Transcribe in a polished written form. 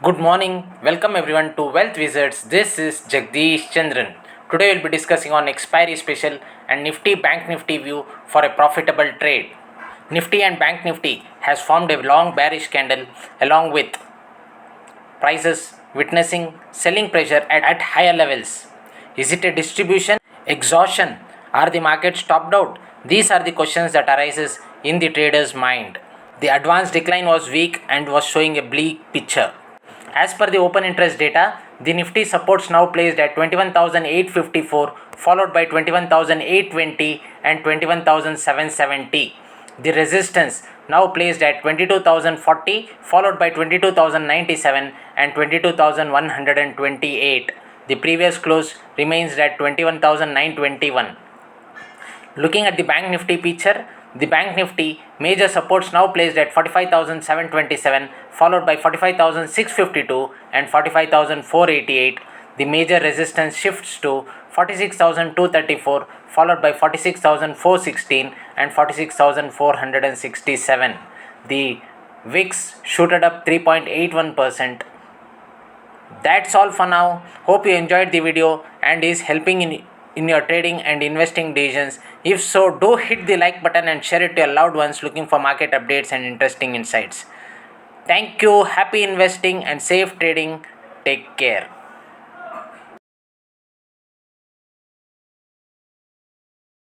Good morning. Welcome everyone to Wealth Wizards. This is Jagadish Chandran. Today we'll be discussing on expiry special and Nifty Bank Nifty view for a profitable trade. Nifty and Bank Nifty has formed a long bearish candle along with prices witnessing selling pressure at higher levels. Is it a distribution, exhaustion? Are the markets topped out? These are the questions that arises in the trader's mind. The advanced decline was weak and was showing a bleak picture. As per the open interest data, the Nifty supports now placed at 21,854, followed by 21,820 and 21,770. The resistance now placed at 22,040, followed by 22,097 and 22,128. The previous close remains at 21,921. Looking at the Bank Nifty picture, the Bank Nifty major supports now placed at 45,727, followed by 45,652 and 45,488. The major resistance shifts to 46,234, followed by 46,416 and 46,467. The VIX shooted up 3.81%. That's all for now. Hope you enjoyed the video and is helping in your trading and investing decisions. If so, do hit the like button and share it to your loved ones looking for market updates and interesting insights. Thank you. Happy investing and safe trading. Take care.